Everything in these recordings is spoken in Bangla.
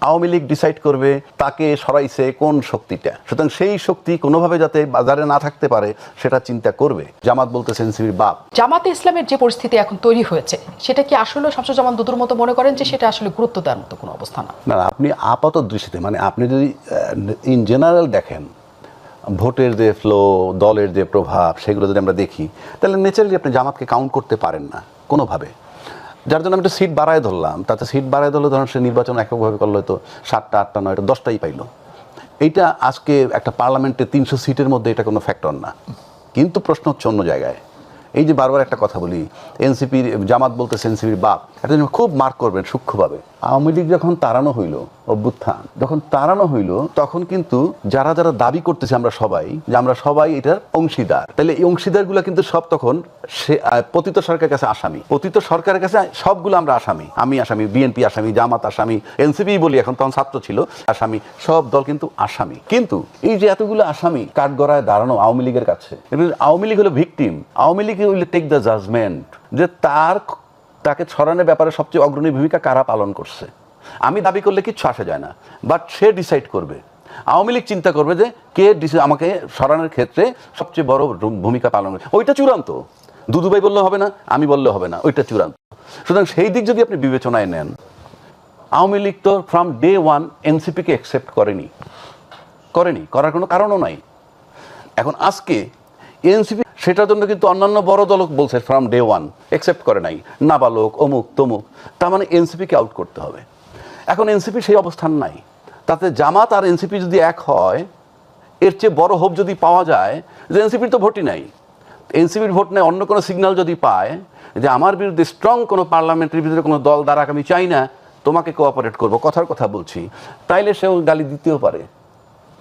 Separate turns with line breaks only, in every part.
আওয়ামী লীগ ডিসাইড করবে তাকে সরাইছে কোন শক্তিটা, সুতরাং সেই শক্তি কোনোভাবে যাতে বাজারে না থাকতে পারে সেটা চিন্তা করবে। জামাত বলতেছে এনসিপির বাপ।
জামাতে ইসলামের যে পরিস্থিতি এখন তৈরি হয়েছে সেটা কি আসলে শামসুজ্জামান দুদুর মতো মনে করেন যে সেটা আসলে গুরুত্ব দেওয়ার মতো কোনো অবস্থা না?
না, আপনি আপাত দৃষ্টিতে মানে আপনি যদি ইন জেনারেল দেখেন ভোটের যে ফ্লো, দলের যে প্রভাব, সেগুলো যদি আমরা দেখি তাহলে ন্যাচারালি আপনি জামাতকে কাউন্ট করতে পারেন না কোনোভাবে। যার জন্য আমি একটা সিট বাড়ায় ধরলাম, তাতে সিট বাড়ায় ধরলে ধরুন সে নির্বাচন এককভাবে করলে হয়তো 7টা 8টা 9টা 10টাই পাইলো। এইটা আজকে একটা পার্লামেন্টে 300 সিটের মধ্যে এটা কোনো ফ্যাক্টর না। কিন্তু প্রশ্ন হচ্ছে অন্য জায়গায়। এই যে বারবার একটা কথা বলি, এনসিপির জামাত বলতেছে এনসিপির বাপ, এটা খুব মার্ক করবেন সূক্ষ্মভাবে। আওয়ামী লীগ যখন তাড়ানো হইল, অভ্যুত্থান যখন তাড়ানো হইল, তখন কিন্তু যারা যারা দাবি করতেছে আমরা সবাই এটার অংশীদার, তাহলে এই অংশীদারগুলো কিন্তু সব তখন পতিত সরকারের কাছে আসামি। পতিত সরকারের কাছে সবগুলো আমরা আসামি। আমি আসামি, বিএনপি আসামি, জামাত আসামি, এনসিপি বলি এখন, তখন ছাত্র ছিল আসামি, সব দল কিন্তু আসামি। কিন্তু এই যে এতগুলো আসামি কাঠগড়ায় দাঁড়ানো আওয়ামী লীগের কাছে, আওয়ামী লীগ হলো victim. Awami League will take the judgment যে তাকে ছড়ানোর ব্যাপারে সবচেয়ে অগ্রণী ভূমিকা কারা পালন করছে। আমি দাবি করলে কিচ্ছু আসা যায় না, বাট সে ডিসাইড করবে। আওয়ামী লীগ চিন্তা করবে যে কে আমাকে সরানোর ক্ষেত্রে সবচেয়ে বড় ভূমিকা পালন করে, ওইটা চূড়ান্ত। দুদুভাই বললে হবে না, আমি বললে হবে না, ওইটা চূড়ান্ত। সুতরাং সেই দিক যদি আপনি বিবেচনায় নেন, আওয়ামী লীগ তো ফ্রম ডে ওয়ান এনসিপিকে অ্যাকসেপ্ট করেনি, করার কোনো কারণও নাই। এখন আজকে এনসিপি সেটার জন্য কিন্তু অন্যান্য বড় দল বলছে ফ্রম ডে ওয়ান অ্যাকসেপ্ট করে নাই, নাবালক অমুক তমুক, তার মানে এনসিপিকে আউট করতে হবে। এখন এনসিপি সেই অবস্থান নাই। তাতে জামাত আর এনসিপি যদি এক হয়, এর চেয়ে বড় হোপ যদি পাওয়া যায় যে এনসিপির তো ভোটই নাই, এনসিপির ভোট নেই, অন্য কোনো সিগন্যাল যদি পায় যে আমার বিরুদ্ধে স্ট্রং কোনো পার্লামেন্টের ভিতরে কোনো দল দ্বারা আমি চাই না, তোমাকে কোঅপারেট করবো, কথার কথা বলছি, তাইলে সেও গালি দিতেও পারে।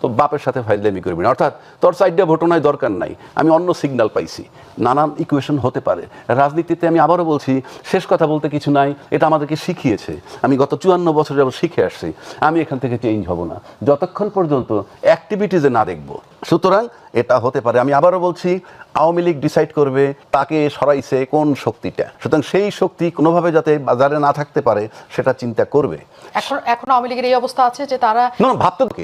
তো বাপের সাথে ফাইজলামি করবি না, অর্থাৎ তোর সাইডে ভোটনায় দরকার নাই, আমি অন্য সিগন্যাল পাইছি। নানান ইকুয়েশন হতে পারে রাজনীতিতে। আমি আবারও বলছি, শেষ কথা বলতে কিছু নাই, এটা আমাদেরকে শিখিয়েছে। আমি গত 54 বছর যাবত শিখে আসছি, আমি এখান থেকে চেঞ্জ হব না যতক্ষণ পর্যন্ত অ্যাক্টিভিটিজে না দেখব। সুতরাং এটা হতে পারে, আমি আবারও বলছি, আওয়ামী লীগ ডিসাইড করবে তাকে সরাইছে কোন শক্তিটা, সুতরাং সেই শক্তি কোনোভাবে যাতে বাজারে না থাকতে পারে সেটা চিন্তা করবে।
এখন আওয়ামী লীগের এই অবস্থা আছে যে তারা
না ভাবতে